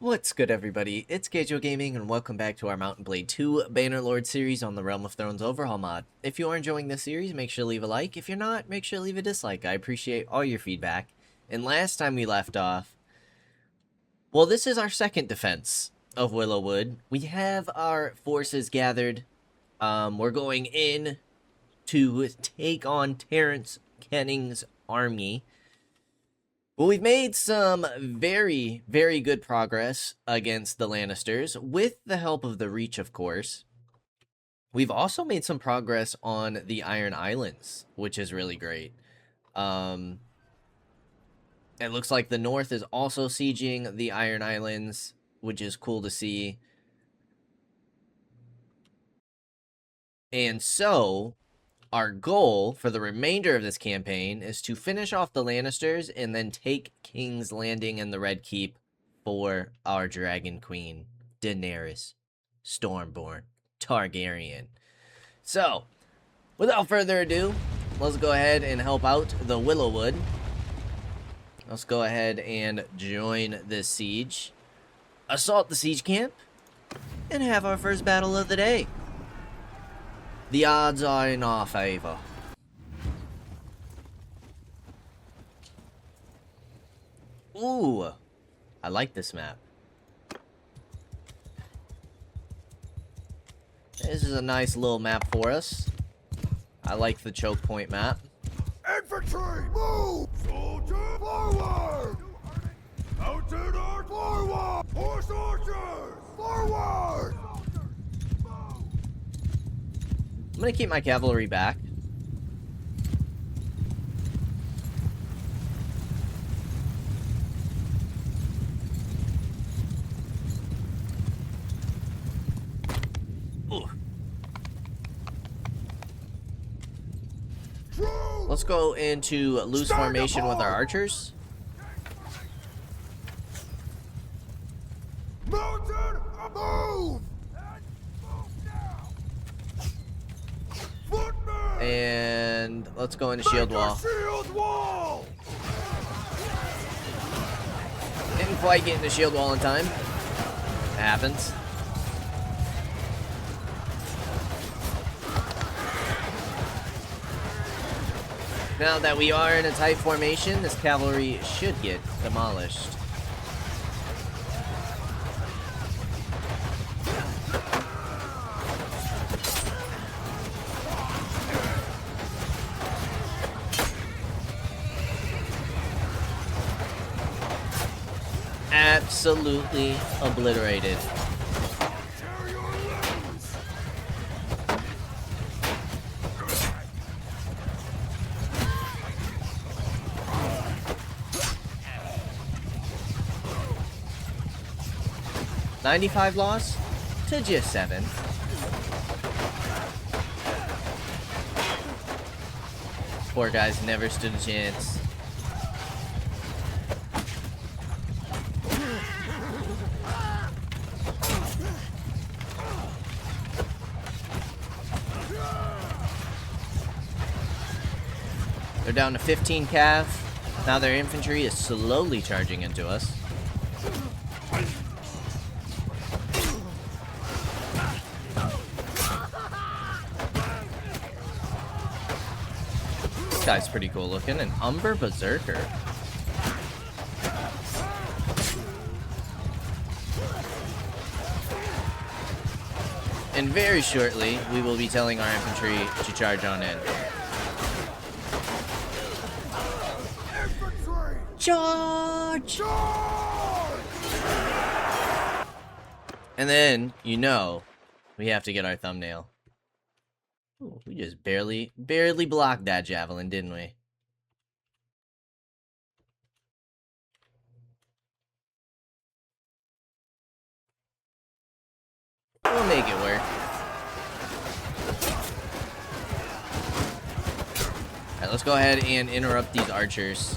What's good, everybody? It's Kaige-O Gaming, and welcome back to our Mount & Blade 2 Bannerlord series on the Realm of Thrones Overhaul mod. If you are enjoying this series, make sure to leave a like. If you're not, make sure to leave a dislike. I appreciate all your feedback. And last time we left off, well, this is our second defense of Willowwood. We have our forces gathered. We're going in to take on Terrence Kenning's army. Well, we've made some very, very good progress against the Lannisters, with the help of the Reach, of course. We've also made some progress on the Iron Islands, which is really great. It looks like the North is also sieging the Iron Islands, which is cool to see. And so, our goal for the remainder of this campaign is to finish off the Lannisters and then take King's Landing and the Red Keep for our Dragon Queen, Daenerys Stormborn Targaryen. So, without further ado, let's go ahead and help out the Willowwood. Let's go ahead and join this siege, assault the siege camp, and have our first battle of the day. The odds are in our favor. Ooh, I like this map. This is a nice little map for us. I like the choke point map. Infantry, move! Soldier, forward! Mounted arch, forward! Horse archers, forward! I'm gonna keep my cavalry back. Ooh. Let's go into loose formation with our archers. Mounted, move! And let's go into shield wall. Shield wall! Didn't quite get into shield wall in time. It happens. Now that we are in a tight formation, this cavalry should get demolished. Absolutely obliterated. $95 loss to just 7. Poor guys never stood a chance. They're down to 15 cav. Now their infantry is slowly charging into us. This guy's pretty cool looking. An Umber Berserker. And very shortly, we will be telling our infantry to charge on in. Charge! Charge! And then, you know, we have to get our thumbnail. Ooh, we just barely blocked that javelin, didn't we? We'll make it work. Alright, let's go ahead and interrupt these archers.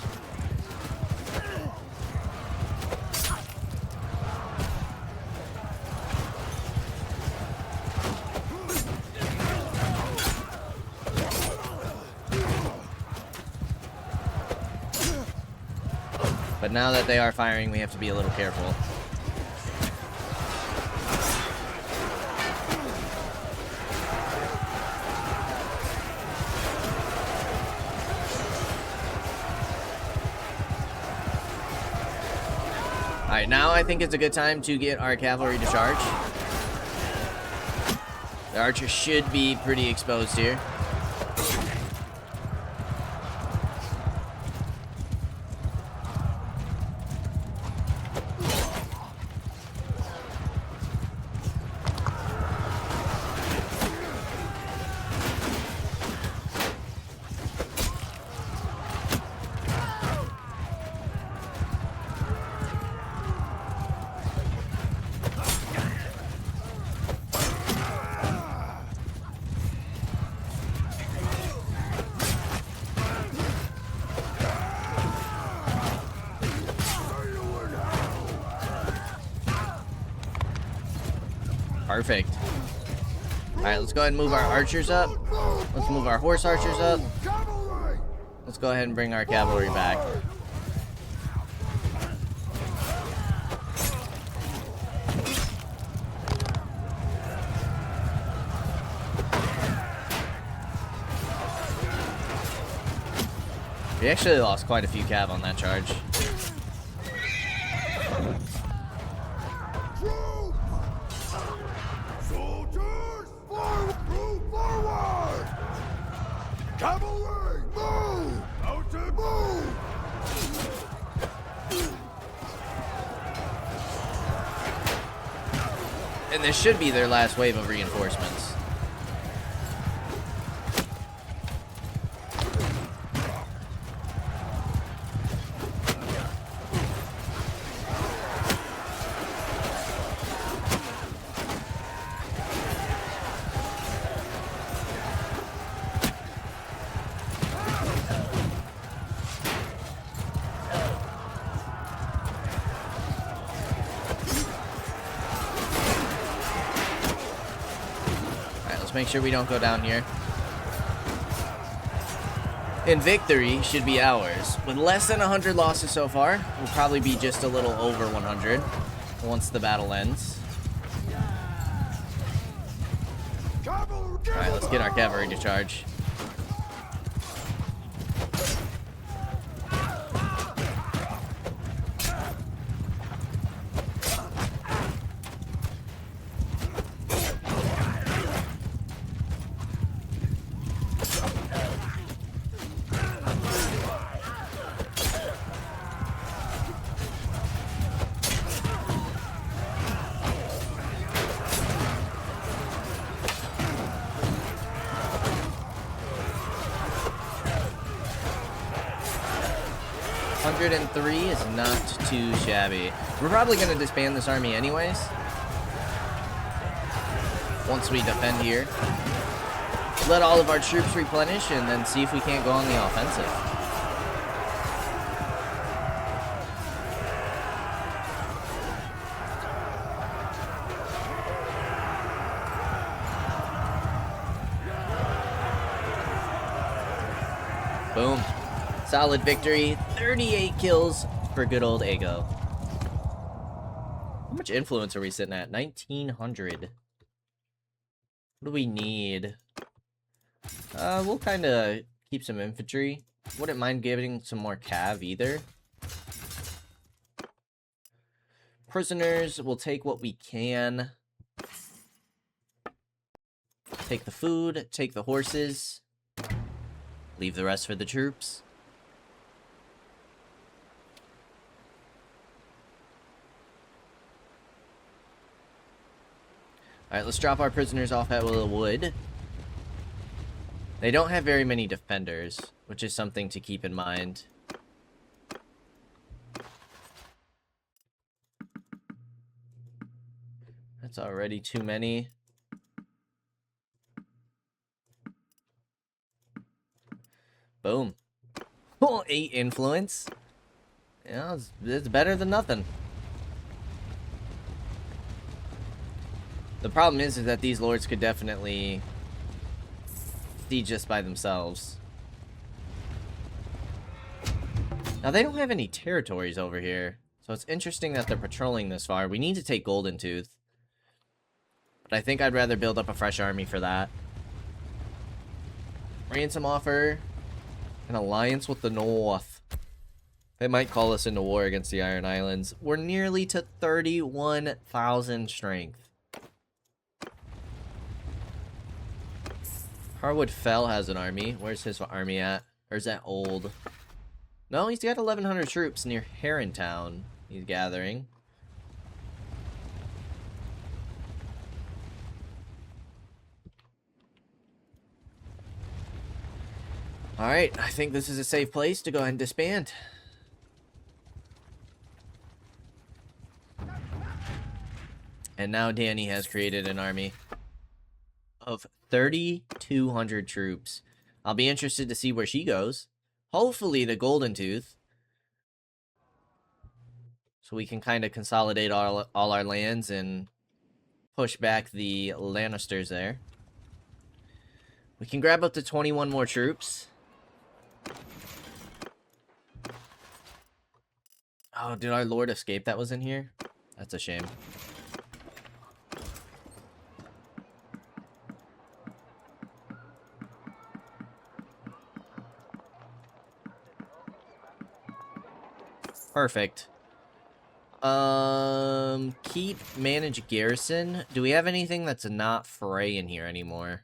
But now that they are firing, we have to be a little careful. Alright, now I think it's a good time to get our cavalry to charge. The archers should be pretty exposed here. Perfect. Alright, let's go ahead and move our archers up. Let's move our horse archers up. Let's go ahead and bring our cavalry back. We actually lost quite a few cav on that charge. Soldiers, move forward! Cavalry, move! Out to move! And this should be their last wave of reinforcements. Make sure we don't go down here. And victory should be ours. With less than 100 losses so far, we'll probably be just a little over 100 once the battle ends. Alright, let's get our cavalry to charge. .103 is not too shabby. We're probably going to disband this army anyways. Once we defend here. Let all of our troops replenish and then see if we can't go on the offensive. Boom. Solid victory. 38 kills for good old Kaige-O. How much influence are we sitting at? 1900. What do we need? We'll kind of keep some infantry. Wouldn't mind giving some more cav either. Prisoners, we'll take what we can. Take the food, take the horses. Leave the rest for the troops. Alright, let's drop our prisoners off at Willowwood. They don't have very many defenders, which is something to keep in mind. That's already too many. Boom. Oh, 8 influence. Yeah, it's better than nothing. The problem is that these lords could definitely siege just by themselves. Now, they don't have any territories over here, so it's interesting that they're patrolling this far. We need to take Golden Tooth, but I think I'd rather build up a fresh army for that. Ransom offer. An alliance with the North. They might call us into war against the Iron Islands. We're nearly to 31,000 strength. Harwood Fell has an army. Where's his army at? Or is that old? No, he's got 1,100 troops near Herrontown. He's gathering. Alright, I think this is a safe place to go ahead and disband. And now Danny has created an army of 3,200 troops. I'll be interested to see where she goes. Hopefully the Golden Tooth. So we can kind of consolidate all our lands and push back the Lannisters there. We can grab up to 21 more troops. Oh, did our Lord escape that was in here? That's a shame. Perfect. Keep manage garrison. Do we have anything that's not fray in here anymore?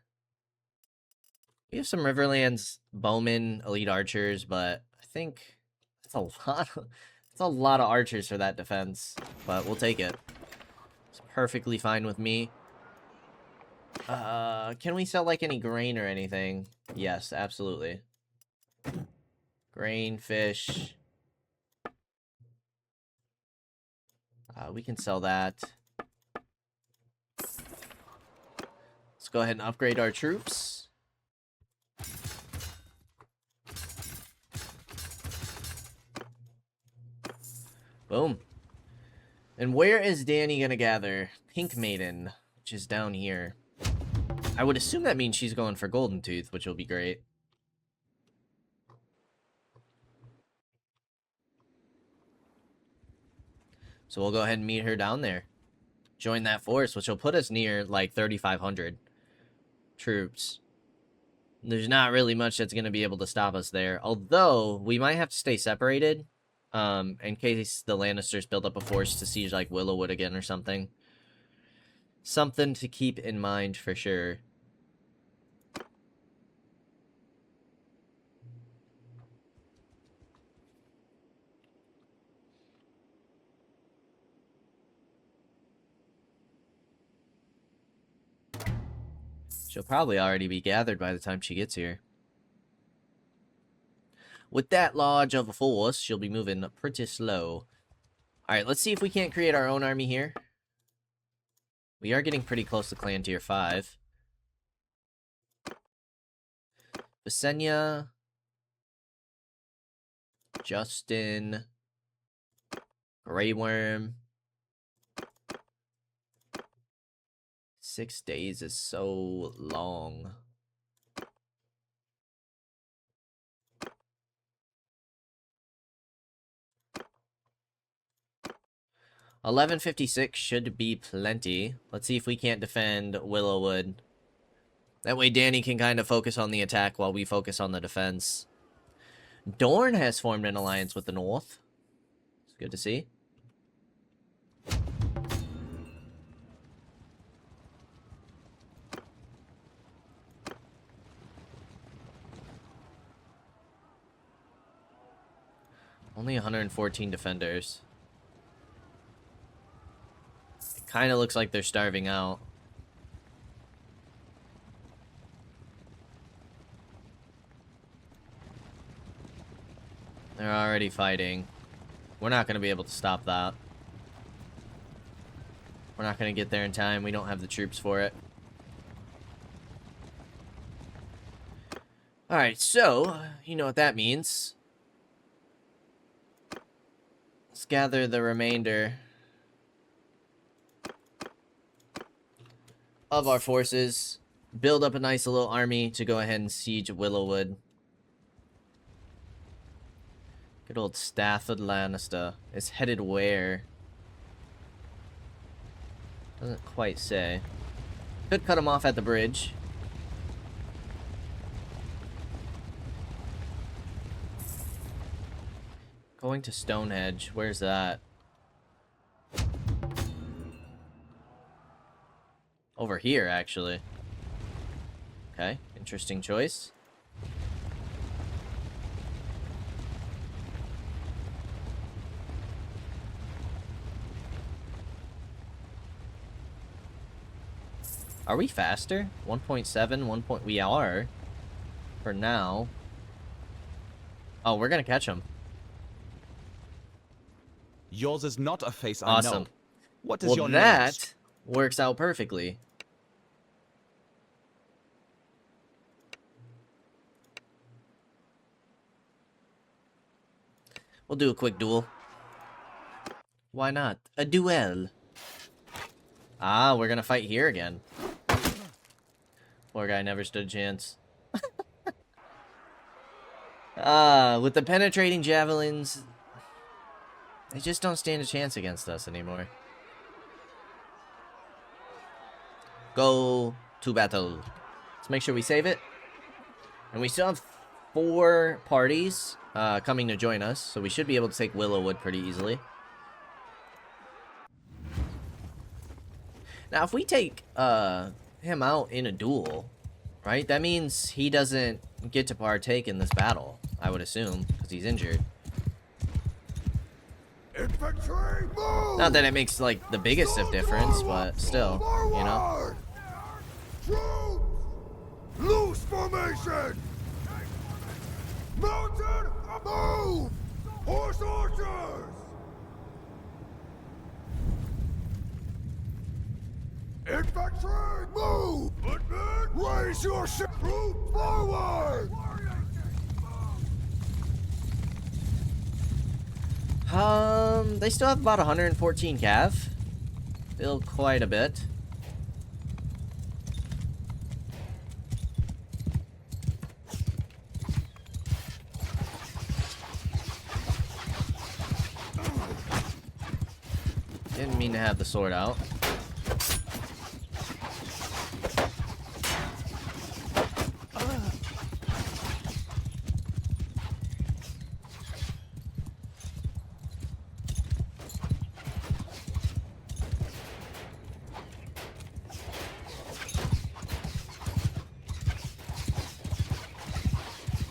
We have some Riverlands bowmen, elite archers, but I think that's a lot. That's a lot of archers for that defense, but we'll take it. It's perfectly fine with me. Can we sell like any grain or anything? Yes, absolutely. Grain, fish. We can sell that. Let's go ahead and upgrade our troops. Boom. And where is Danny gonna gather? Pink Maiden, which is down here. I would assume that means she's going for Golden Tooth, which will be great. So we'll go ahead and meet her down there. Join that force, which will put us near, like, 3,500 troops. There's not really much that's going to be able to stop us there. Although, we might have to stay separated. In case the Lannisters build up a force to siege, like, Willowwood again or something. Something to keep in mind for sure. She'll probably already be gathered by the time she gets here. With that large of a force, she'll be moving pretty slow. Alright, let's see if we can't create our own army here. We are getting pretty close to clan tier 5. Visenya. Justin. Grey Worm. 6 days is so long. $11.56 should be plenty. Let's see if we can't defend Willowwood. That way Danny can kind of focus on the attack while we focus on the defense. Dorne has formed an alliance with the North. It's good to see. Only 114 defenders. It kind of looks like they're starving out. They're already fighting. We're not going to be able to stop that. We're not going to get there in time. We don't have the troops for it. Alright, so, you know what that means. Let's gather the remainder of our forces. Build up a nice little army to go ahead and siege Willowwood. Good old Stafford Lannister is headed where? Doesn't quite say. Could cut him off at the bridge. Going to Stonehenge. Where's that? Over here, actually. Okay, interesting choice. Are we faster? 1.7, 1. We are. For now. Oh, we're gonna catch him. Yours is not a face I Awesome. know. What is Well, your name? that works out perfectly. We'll do a quick duel. Why not? A duel. Ah, we're gonna fight here again. Poor guy never stood a chance. With the penetrating javelins, they just don't stand a chance against us anymore. Go to battle. Let's make sure we save it. And we still have 4 parties coming to join us, so we should be able to take Willowwood pretty easily. Now, if we take him out in a duel, right, that means he doesn't get to partake in this battle, I would assume, because he's injured. Infantry, move! Not that it makes, like, the biggest of difference, but still, you know? Troops! Loose formation! Mounted, move! Horse archers! Infantry, move! Footmen, raise your ship! Troop forward! They still have about 114 cav. Still quite a bit. Didn't mean to have the sword out.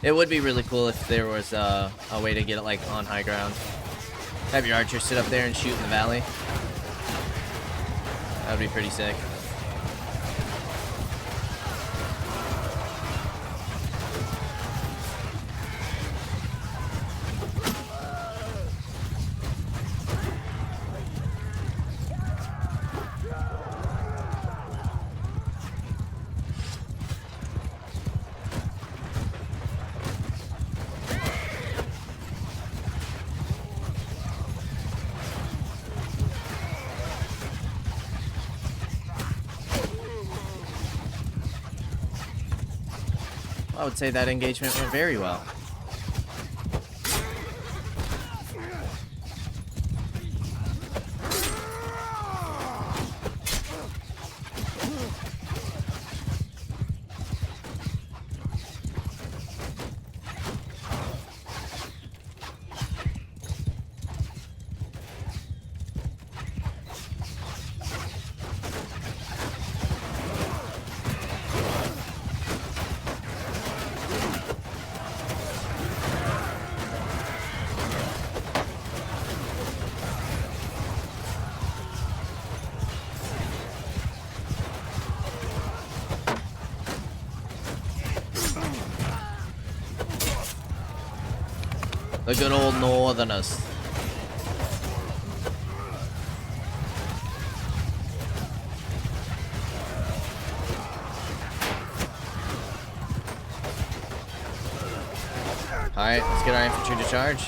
It would be really cool if there was a way to get it like on high ground. Have your archers sit up there and shoot in the valley. That would be pretty sick. I would say that engagement went very well. The good old Northerners. Alright, let's get our infantry to charge.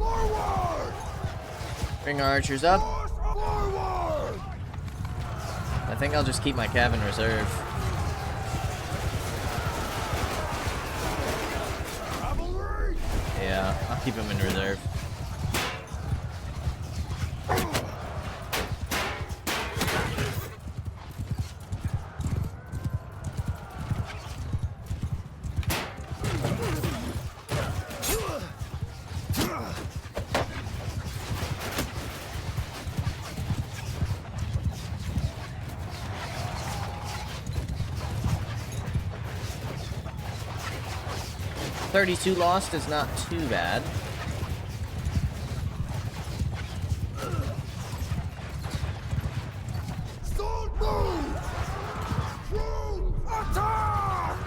Forward! Bring our archers up. Force forward! I think I'll just keep my cav in reserve. Cavalry! Yeah, I'll keep him in reserve. $32 lost is not too bad. Start move! Troop attack!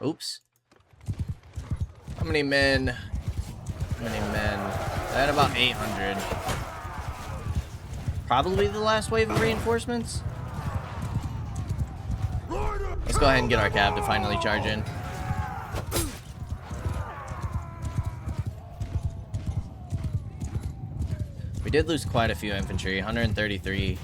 Oops. How many men? How many men? I had about 800. Probably the last wave of reinforcements. Let's go ahead and get our cab to finally charge in. We did lose quite a few infantry, 133.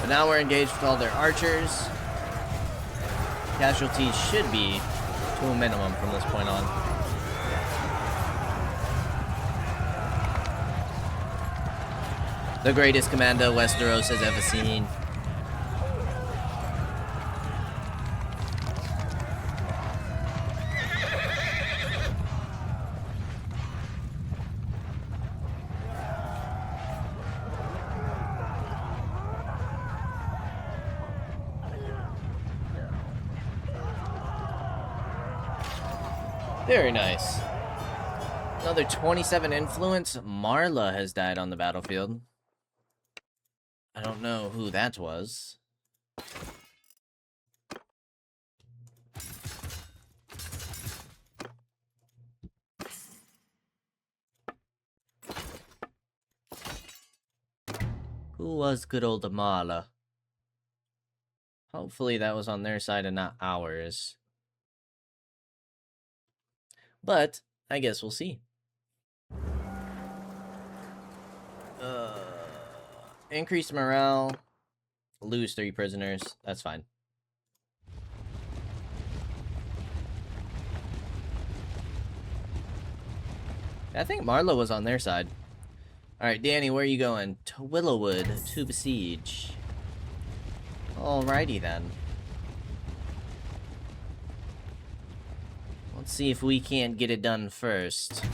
But now we're engaged with all their archers. Casualties should be to a minimum from this point on. The greatest commando Westeros has ever seen. Very nice. Another 27 influence. Marla has died on the battlefield. I don't know who that was. Who was good old Marla? Hopefully that was on their side and not ours. But I guess we'll see. Increased morale. Lose 3 prisoners. That's fine. I think Marla was on their side. Alright, Danny, where are you going? To Willowwood to besiege. Alrighty then. Let's see if we can't get it done first.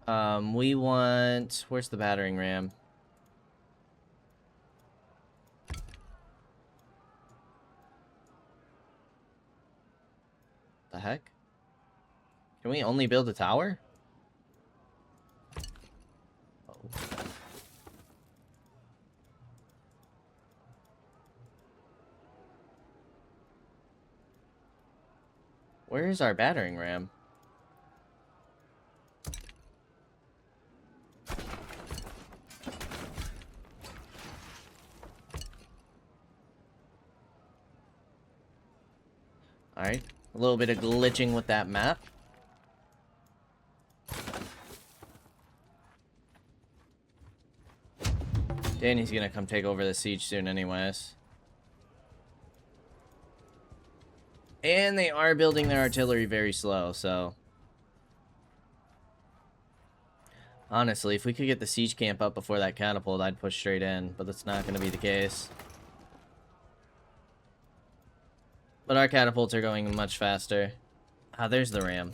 We want... Where's the battering ram? The heck? Can we only build a tower? Oh. Where's our battering ram? Alright, a little bit of glitching with that map. Danny's gonna come take over the siege soon anyways. And they are building their artillery very slow, so... Honestly, if we could get the siege camp up before that catapult, I'd push straight in, but that's not gonna be the case. But our catapults are going much faster. Ah, there's the ram.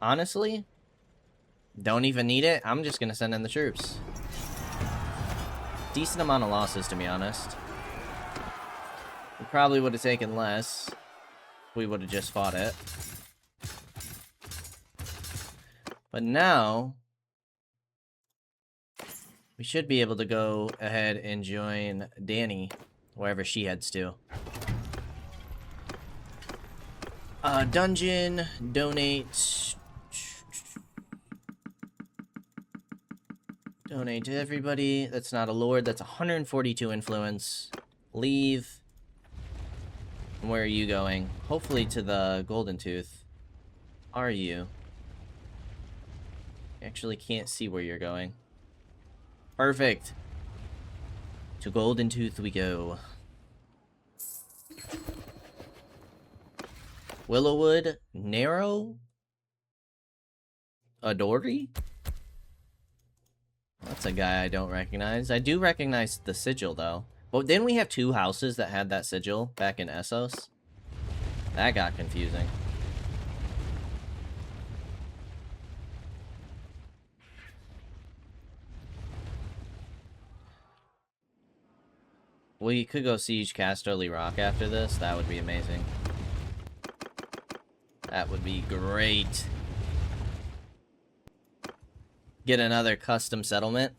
Honestly, don't even need it. I'm just gonna send in the troops. Decent amount of losses, to be honest. We probably would have taken less if we would have just fought it. But now, we should be able to go ahead and join Danny wherever she heads to. Dungeon, donate. Donate to everybody. That's not a lord. That's 142 influence. Leave. And where are you going? Hopefully to the Golden Tooth. Are you? Actually can't see where you're going. Perfect. To Golden Tooth we go. Willowwood, Narrow, Adori? That's a guy I don't recognize. I do recognize the sigil though. But didn't we have two houses that had that sigil back in Essos? That got confusing. We could go siege Casterly Rock after this. That would be amazing. That would be great. Get another custom settlement.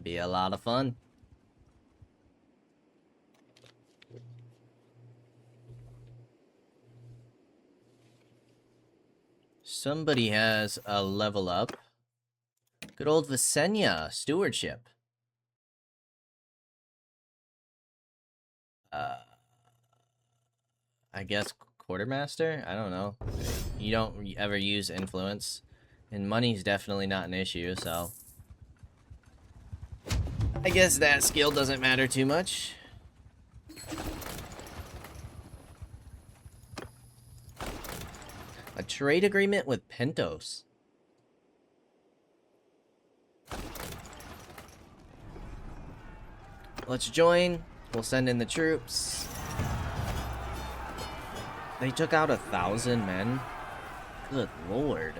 Be a lot of fun. Somebody has a level up. Good old Visenya, stewardship. I guess quartermaster? I don't know. You don't ever use influence. And money's definitely not an issue, so... I guess that skill doesn't matter too much. A trade agreement with Pentos. Let's join. We'll send in the troops. They took out 1,000 men? Good lord.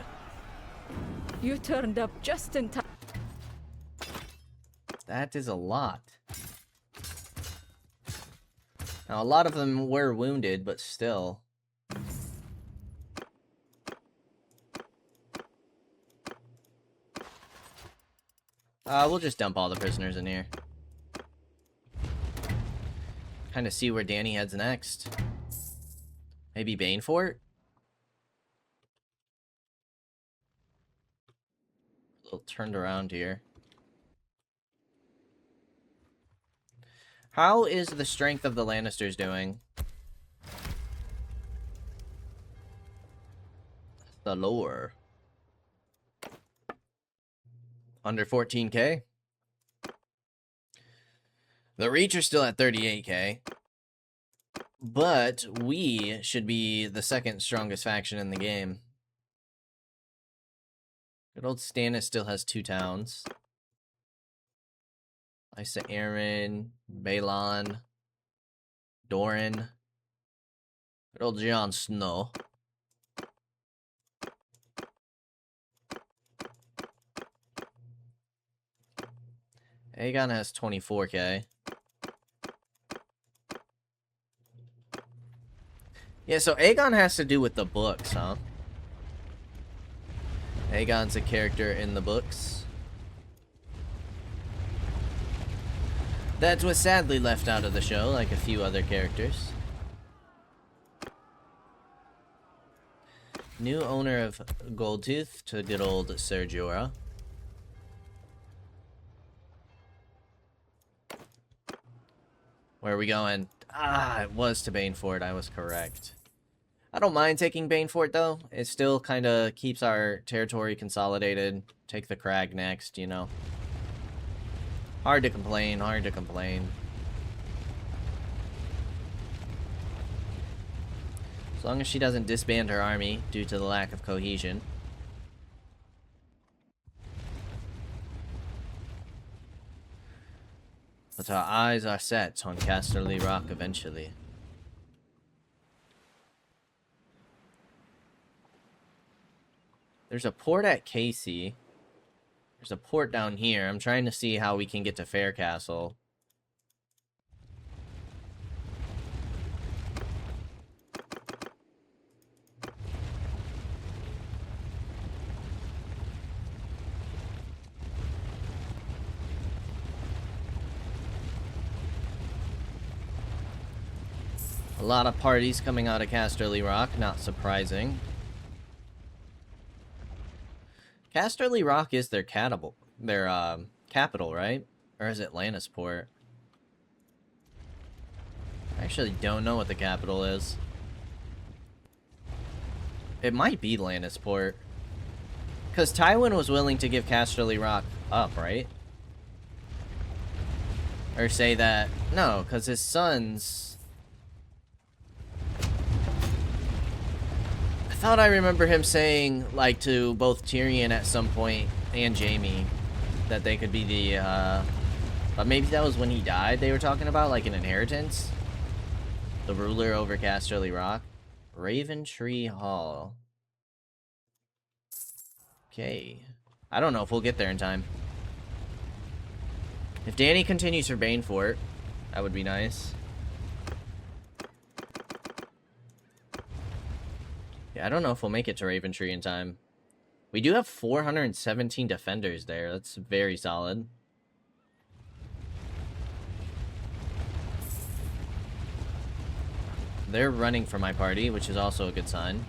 You turned up just in time. That is a lot. Now, a lot of them were wounded, but still. We'll just dump all the prisoners in here. Kind of see where Danny heads next. Maybe Banefort? A little turned around here. How is the strength of the Lannisters doing? The lore. Under 14k? The Reach are still at 38k. But we should be the second strongest faction in the game. Good old Stannis still has 2 towns. Lysa Arryn, Balon, Doran. Good old Jon Snow. Aegon has 24k. Yeah, so Aegon has to do with the books, huh? Aegon's a character in the books that was sadly left out of the show, like a few other characters. New owner of Goldtooth to good old Ser Jorah. Where are we going? Ah, it was to Banefort. I was correct. I don't mind taking Banefort, though. It still kind of keeps our territory consolidated. Take the Crag next, you know. Hard to complain, hard to complain. As long as she doesn't disband her army due to the lack of cohesion. But our eyes are set on Casterly Rock eventually. There's a port at Casey. There's a port down here. I'm trying to see how we can get to Faircastle. A lot of parties coming out of Casterly Rock, not surprising. Casterly Rock is their capital, right? Or is it Lannisport? I actually don't know what the capital is. It might be Lannisport. Because Tywin was willing to give Casterly Rock up, right? Or say that... No, because his sons... I thought I remember him saying, like, to both Tyrion at some point and Jaime that they could be the, but maybe that was when he died they were talking about, like an inheritance? The ruler over Casterly Rock? Raventree Hall. Okay. I don't know if we'll get there in time. If Dany continues her Banefort, that would be nice. Yeah, I don't know if we'll make it to Raventree in time. We do have 417 defenders there. That's very solid. They're running for my party, which is also a good sign.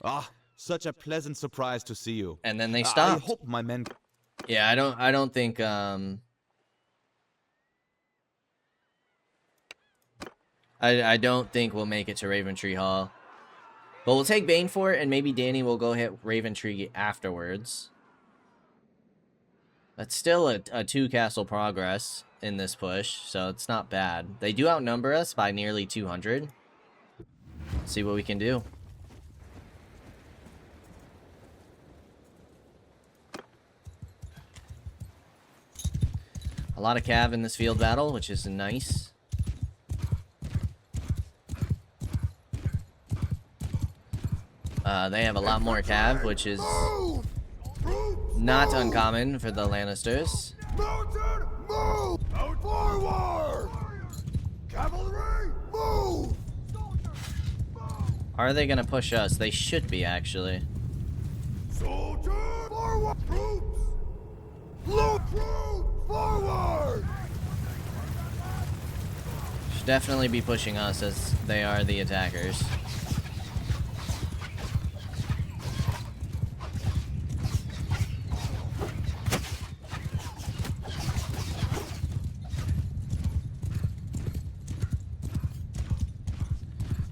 Ah, such a pleasant surprise to see you. And then they stopped. I hope my men... Yeah, I don't think I don't think we'll make it to Raventree Hall. But we'll take Banefort, and maybe Dany will go hit Raventree afterwards. That's still a 2-castle progress in this push, so it's not bad. They do outnumber us by nearly 200. Let's see what we can do. A lot of cav in this field battle, which is nice. They have a lot more cav, which is not uncommon for the Lannisters. Mountain, move! Out forward! Cavalry, move! Are they gonna push us? They should be, actually. Soldier, forward! Troops! Loot, troops, forward! Should definitely be pushing us as they are the attackers.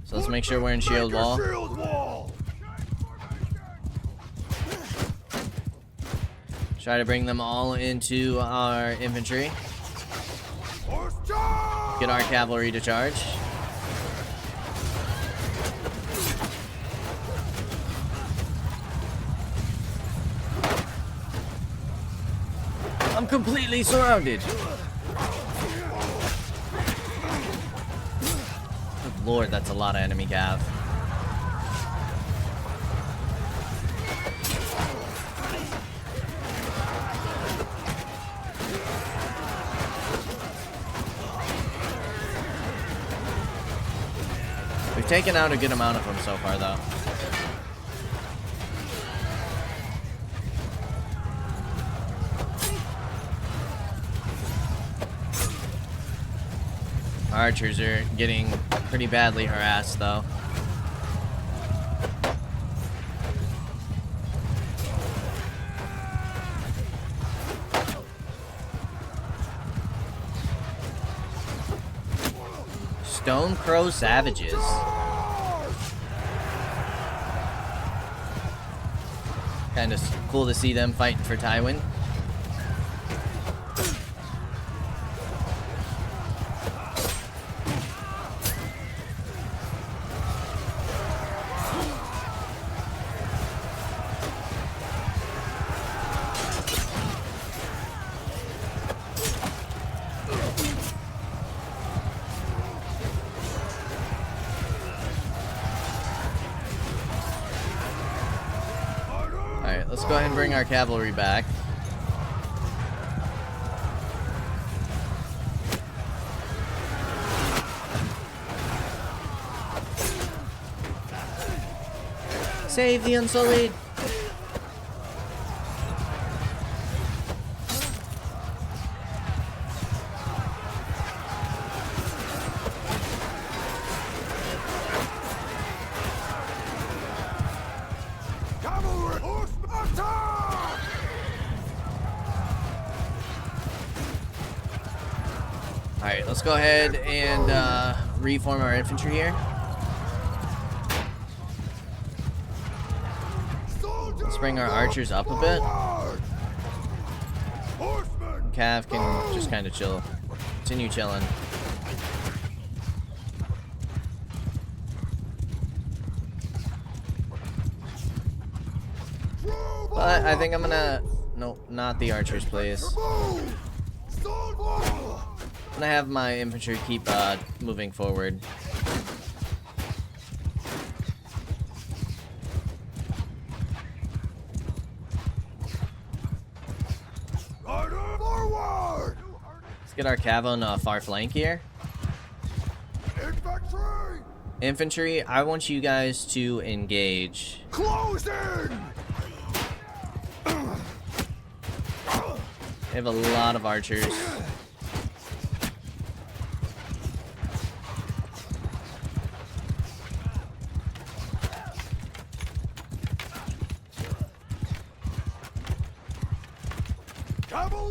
So let's make sure we're in shield wall. Shield wall! Try to bring them all into our infantry. Horse charge! Get our cavalry to charge. I'm completely surrounded. Good lord, that's a lot of enemy cav. We've taken out a good amount of them so far, though. archers are getting pretty badly harassed, though. Stone Crow Savages. Kind of cool to see them fighting for Tywin. Alright, let's go ahead and bring our cavalry back. Save the Unsullied! Cavalry! Horsemen! Attack! Alright, let's go ahead and reform our infantry here. Let's bring our archers up a bit. Horsemen! Cav can just kind of chill. Continue chilling. But I think I'm gonna... Nope, not the archers, please. I'm gonna have my infantry keep moving forward. Rider forward! Let's get our cav on a far flank here. Infantry! Infantry, I want you guys to engage. Close in! They have a lot of archers.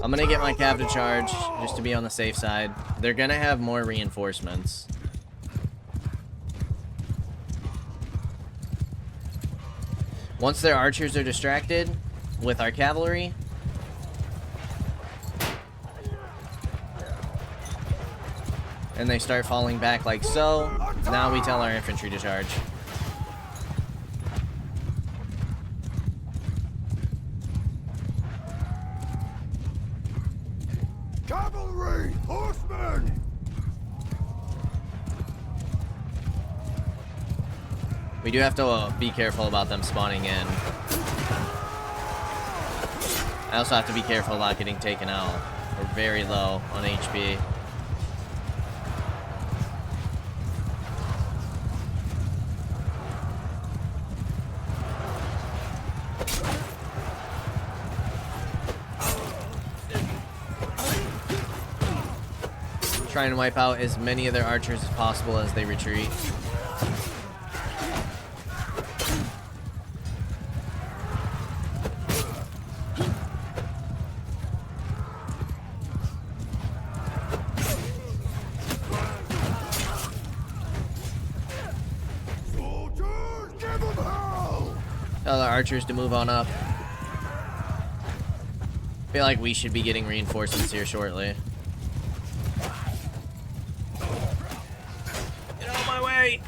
I'm gonna get my cav to charge, just to be on the safe side. They're gonna have more reinforcements. Once their archers are distracted with our cavalry, and they start falling back like so, now we tell our infantry to charge. Cavalry! Horsemen! We do have to be careful about them spawning in. I also have to be careful about getting taken out. We're very low on HP. Trying to wipe out as many of their archers as possible as they retreat. Soldiers, give them hell! Tell the archers to move on up. Feel like we should be getting reinforcements here shortly. Get out of my way!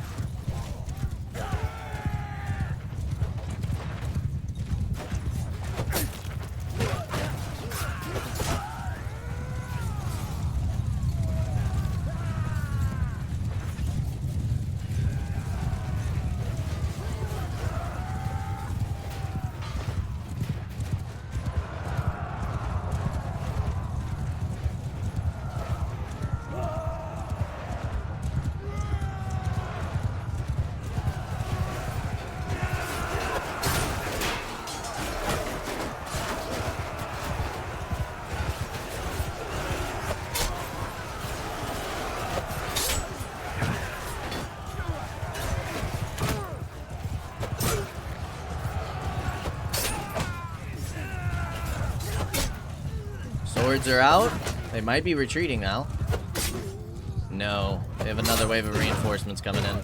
Lords are out. They might be retreating now. No, they have another wave of reinforcements coming in.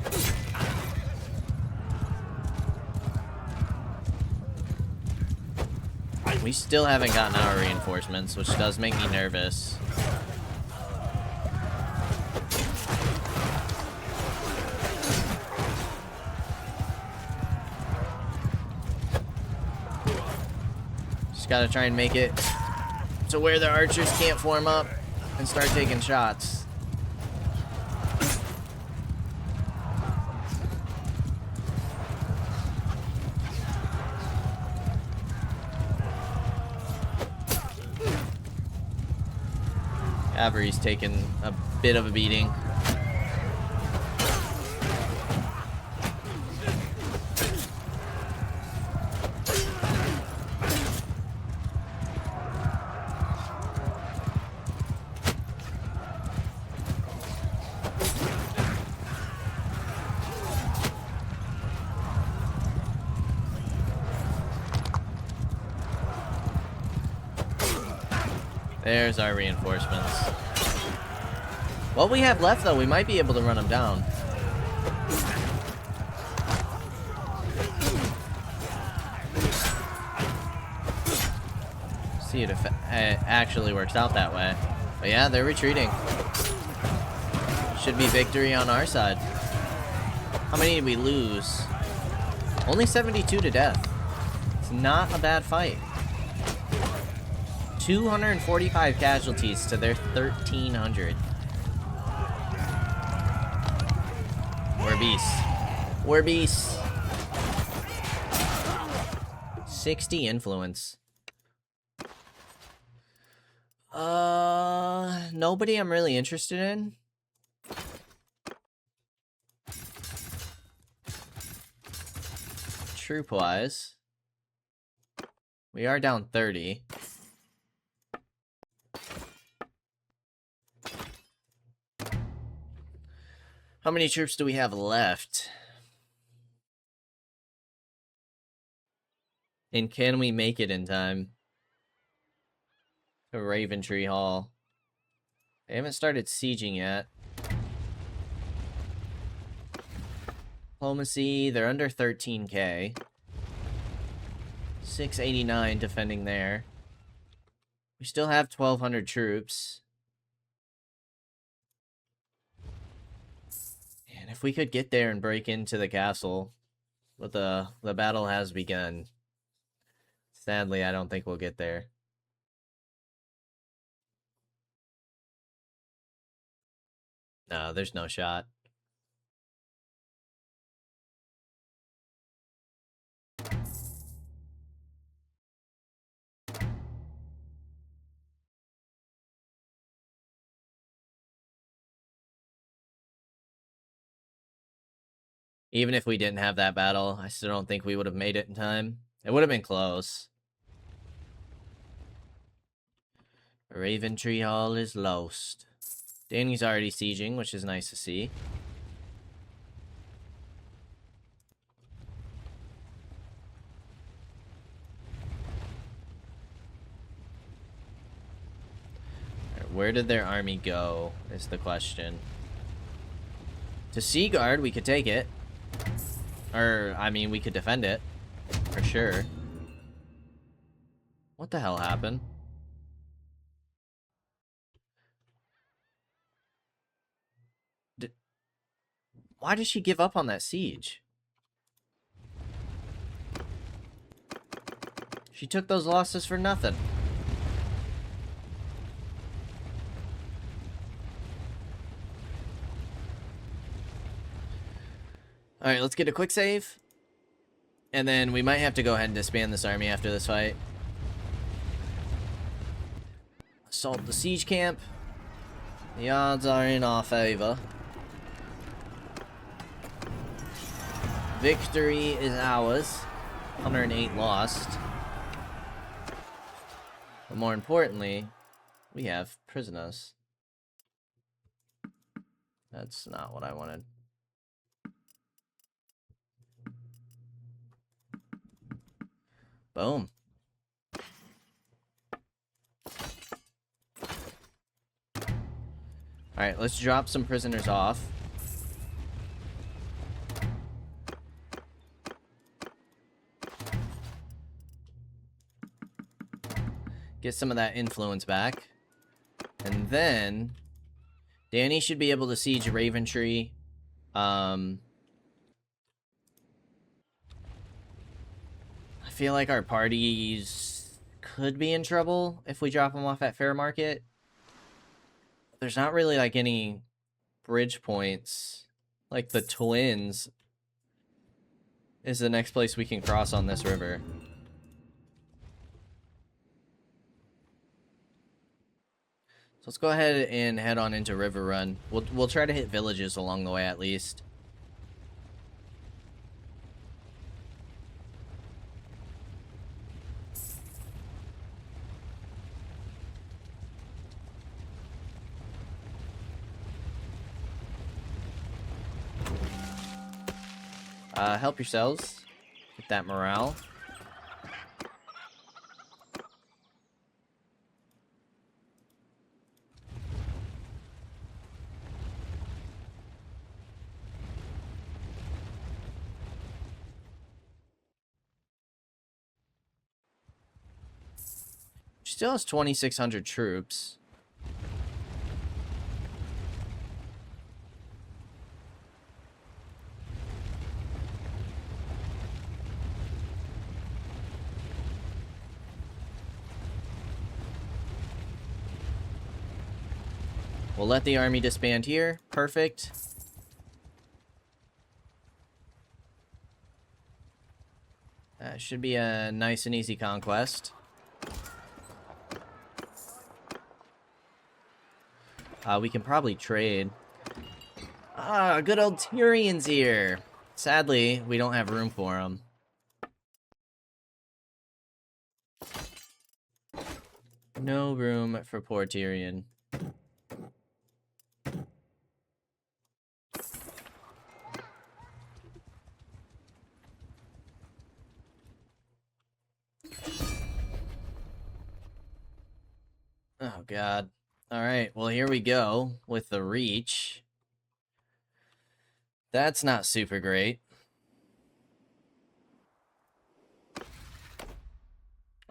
We still haven't gotten our reinforcements, which does make me nervous. Just gotta try and make it to where the archers can't form up and start taking shots. Cavalry's taken a bit of a beating. There's our reinforcements. What we have left, though, we might be able to run them down. See if it actually works out that way. But yeah, they're retreating. Should be victory on our side. How many did we lose? Only 72 to death. It's not a bad fight. 245 casualties to their 1,300. We're beasts. We're beasts. 60 influence. Nobody I'm really interested in. Troop-wise, we are down 30. How many troops do we have left? And can we make it in time to Raventree Hall? They haven't started sieging yet. Diplomacy, they're under 13k. 689 defending there. We still have 1,200 troops. And if we could get there and break into the castle, but the battle has begun. Sadly, I don't think we'll get there. No, there's no shot. Even if we didn't have that battle, I still don't think we would have made it in time. It would have been close. Raventree Hall is lost. Danny's already sieging, which is nice to see. Where did their army go, is the question. To Seaguard, we could take it. Or, I mean, we could defend it. For sure. What the hell happened? Why did she give up on that siege? She took those losses for nothing. Alright, let's get a quick save. And then we might have to go ahead and disband this army after this fight. Assault the siege camp. The odds are in our favor. Victory is ours. 108 lost. But more importantly, we have prisoners. That's not what I wanted. Boom. Alright, let's drop some prisoners off. Get some of that influence back. And then Danny should be able to siege Raventree. I feel like our parties could be in trouble if we drop them off at Fair Market. There's not really like any bridge points. Like the Twins is the next place we can cross on this river. So let's go ahead and head on into River Run. We'll try to hit villages along the way at least. Help yourselves. Get that morale. Still has 2,600 troops. We'll let the army disband here. Perfect. That should be a nice and easy conquest. We can probably trade. Ah, good old Tyrion's here. Sadly, we don't have room for him. No room for poor Tyrion. Oh, God. Alright, well, here we go with the reach. That's not super great.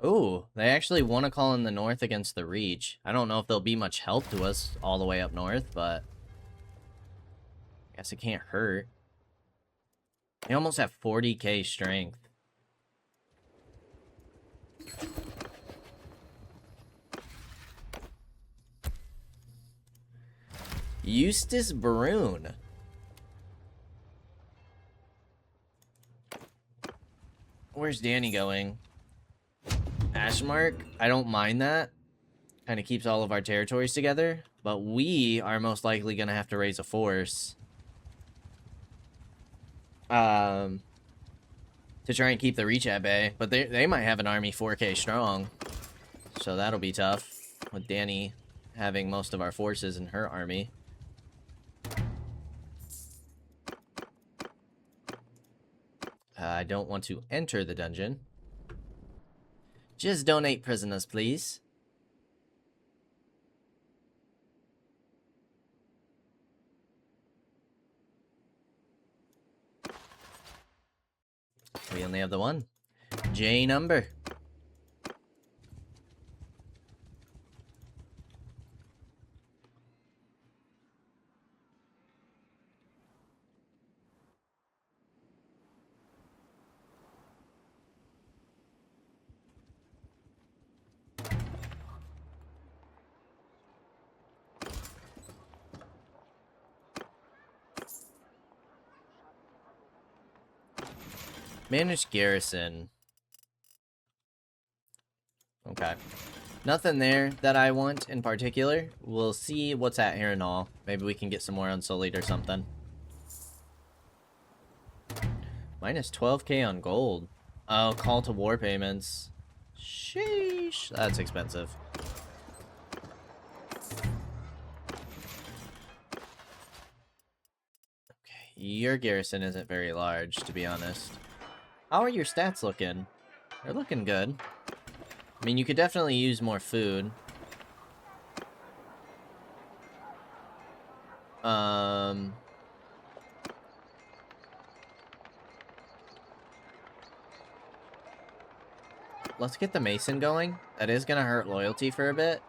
Ooh, they actually want to call in the north against the reach. I don't know if they'll be much help to us all the way up north, but I guess it can't hurt. They almost have 40k strength. Eustace Baroon. Where's Danny going? Ashmark? I don't mind that. Kind of keeps all of our territories together. But we are most likely going to have to raise a force. To try and keep the reach at bay. But they might have an army 4k strong. So that'll be tough. With Danny having most of our forces in her army. I don't want to enter the dungeon. Just donate prisoners, please. We only have the one. J number. Managed garrison. Okay. Nothing there that I want in particular. We'll see what's at here and all. Maybe we can get some more Unsullied or something. Minus 12k on gold. Oh, call to war payments. Sheesh. That's expensive. Okay, your garrison isn't very large, to be honest. How are your stats looking? They're looking good. I mean, you could definitely use more food. Let's get the Mason going. That is gonna hurt loyalty for a bit.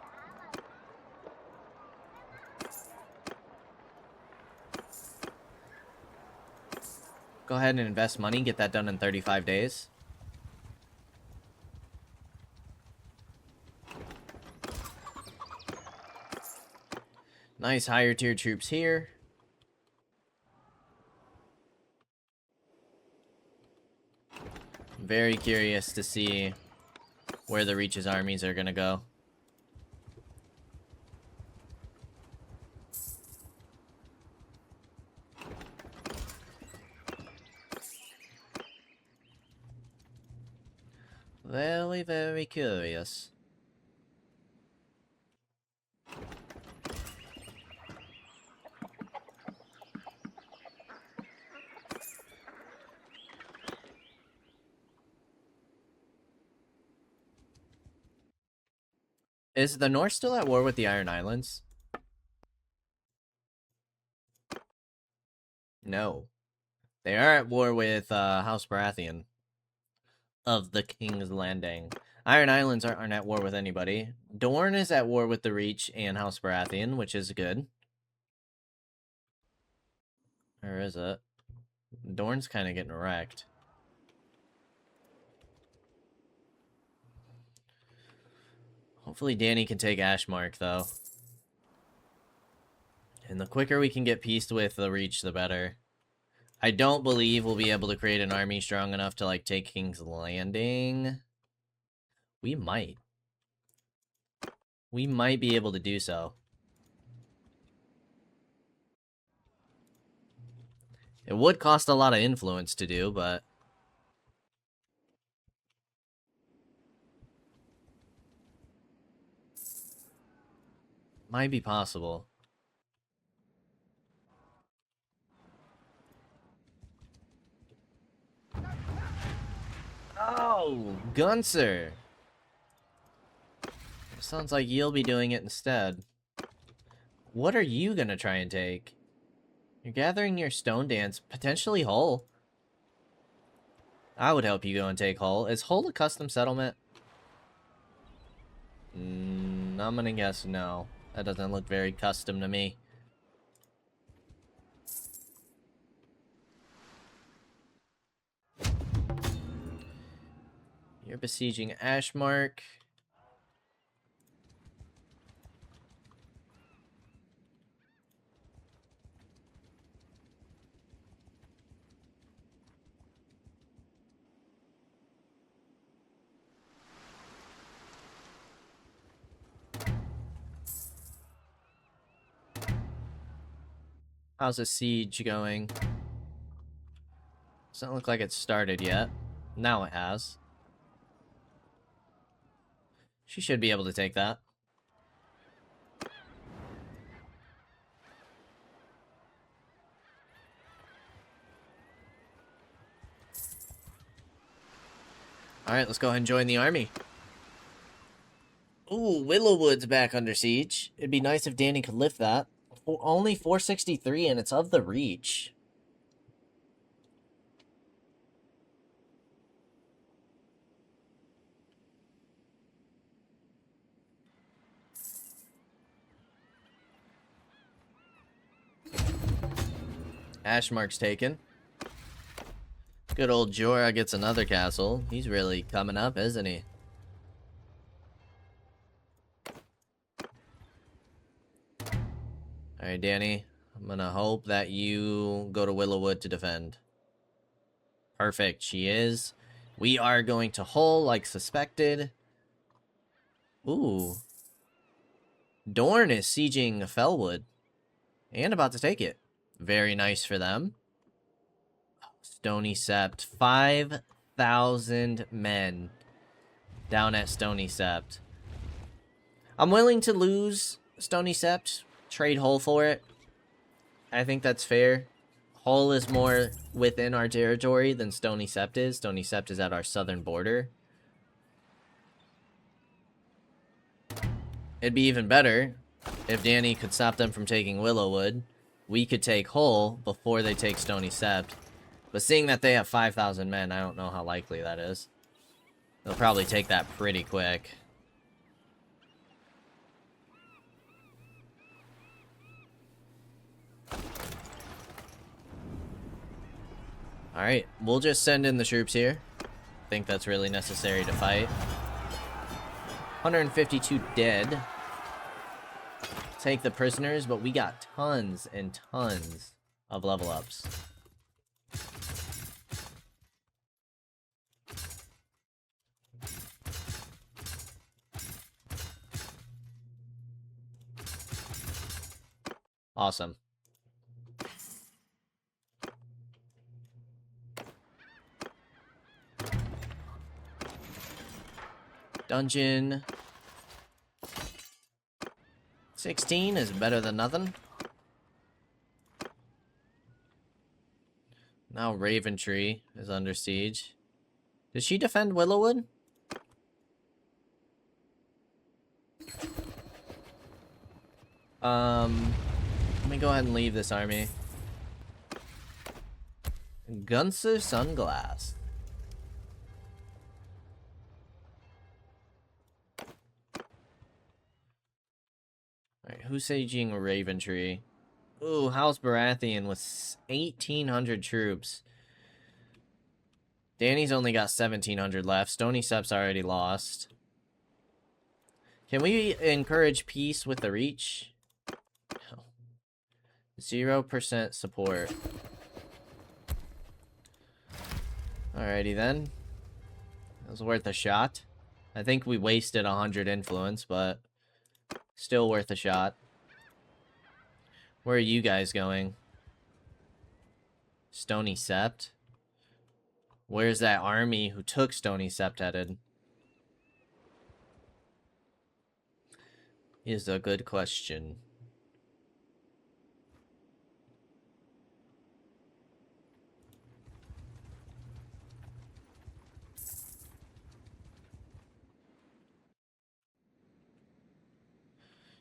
Go ahead and invest money. Get that done in 35 days. Nice higher tier troops here. Very curious to see where the Reach's armies are gonna go. Very, very curious. Is the North still at war with the Iron Islands? No. They are at war with House Baratheon of the King's Landing. Iron Islands aren't at war with anybody. Dorne is at war with the Reach and House Baratheon, which is good. Or is it? Dorne's kind of getting wrecked. Hopefully Dany can take Ashmark, though. And the quicker we can get peaced with the Reach, the better. I don't believe we'll be able to create an army strong enough to, like, take King's Landing. We might. We might be able to do so. It would cost a lot of influence to do, but... might be possible. Oh, Gunser! Sounds like you'll be doing it instead. What are you gonna try and take? You're gathering your Stone Dance, potentially Hull. I would help you go and take Hull. Is Hull a custom settlement? I'm gonna guess no. That doesn't look very custom to me. You're besieging Ashmark. How's the siege going? Doesn't look like it's started yet. Now it has. She should be able to take that. Alright, let's go ahead and join the army. Ooh, Willowwood's back under siege. It'd be nice if Dany could lift that. Only 463, and it's of the Reach. Ashmark's taken. Good old Jorah gets another castle. He's really coming up, isn't he? Alright, Dany. I'm gonna hope that you go to Willowwood to defend. Perfect, she is. We are going to Hull like suspected. Ooh. Dorne is sieging Fellwood. And about to take it. Very nice for them. Stony Sept. 5,000 men down at Stony Sept. I'm willing to lose Stony Sept. Trade Hull for it. I think that's fair. Hull is more within our territory than Stony Sept is. Stony Sept is at our southern border. It'd be even better if Dany could stop them from taking Willowwood. we could take Hull before they take Stony Sept. But seeing that they have 5,000 men, I don't know how likely that is. They'll probably take that pretty quick. Alright, we'll just send in the troops here. I think that's really necessary to fight. 152 dead. Take the prisoners, but we got tons and tons of level ups. Awesome. Dungeon 16 is better than nothing. Now Raventree is under siege. Did she defend Willowwood? Let me go ahead and leave this army. Gunser Sunglass. Alright, who's sieging Raventree? Ooh, House Baratheon with 1,800 troops. Danny's only got 1,700 left. Stony Sept's already lost. Can we encourage peace with the Reach? No. 0% support. Alrighty then. That was worth a shot. I think we wasted 100 influence, but still worth a shot. Where are you guys going? Stony Sept? Where's that army who took Stony Sept headed? Is a good question.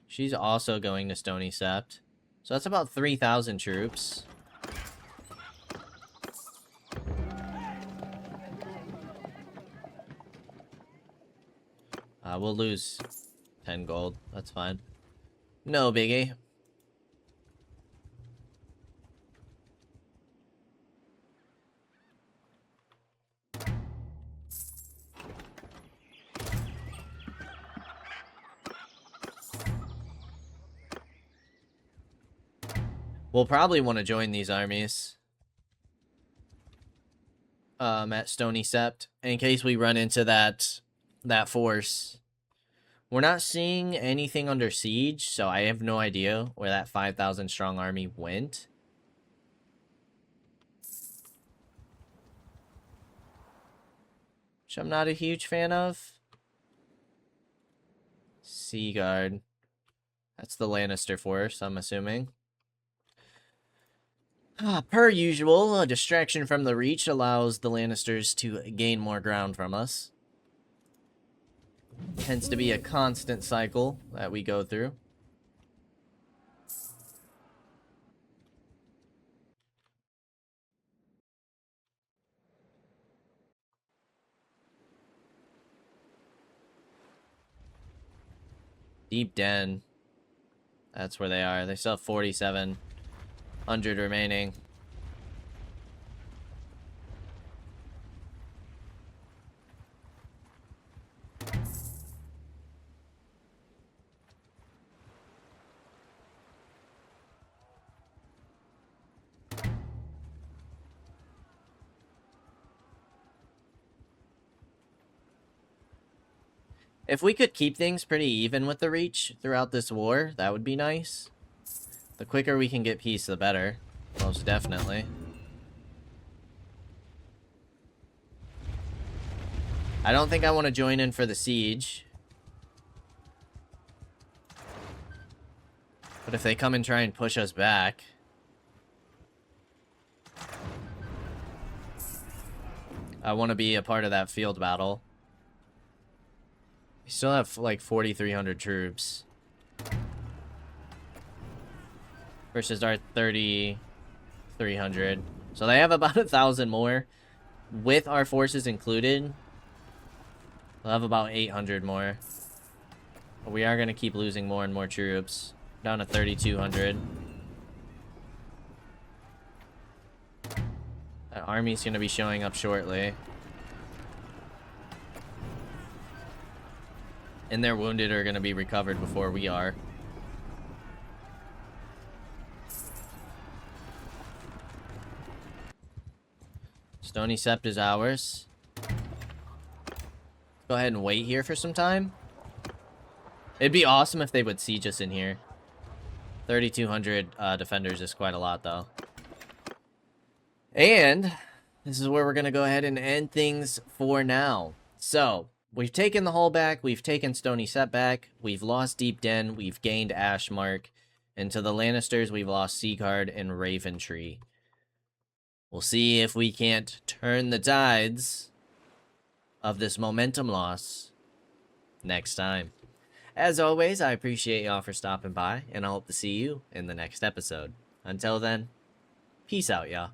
She's also going to Stony Sept. So that's about 3,000 troops. We'll lose 10 gold. That's fine. No biggie. We'll probably want to join these armies. At Stony Sept, in case we run into that force. We're not seeing anything under siege, so I have no idea where that 5,000 strong army went. Which I'm not a huge fan of. Sea Guard. That's the Lannister force, I'm assuming. Per usual, a distraction from the Reach allows the Lannisters to gain more ground from us. Tends to be a constant cycle that we go through. Deep Den. That's where they are. They still have 4,700 remaining. If we could keep things pretty even with the Reach throughout this war, that would be nice. The quicker we can get peace, the better. Most definitely. I don't think I want to join in for the siege. But if they come and try and push us back... I want to be a part of that field battle. We still have like 4,300 troops. versus our 3,300. So they have about 1,000 more. With our forces included, we'll have about 800 more. But we are going to keep losing more and more troops. Down to 3,200. That army's going to be showing up shortly. And their wounded are going to be recovered before we are. Stony Sept is ours. Go ahead and wait here for some time. It'd be awesome if they would siege us in here. 3,200 defenders is quite a lot, though. And this is where we're going to go ahead and end things for now. So, we've taken the hull back. We've taken Stony Sept back. We've lost Deep Den. We've gained Ashmark. And to the Lannisters, we've lost Seaguard and Raventree. We'll see if we can't turn the tides of this momentum loss next time. As always, I appreciate y'all for stopping by, and I hope to see you in the next episode. Until then, peace out, y'all.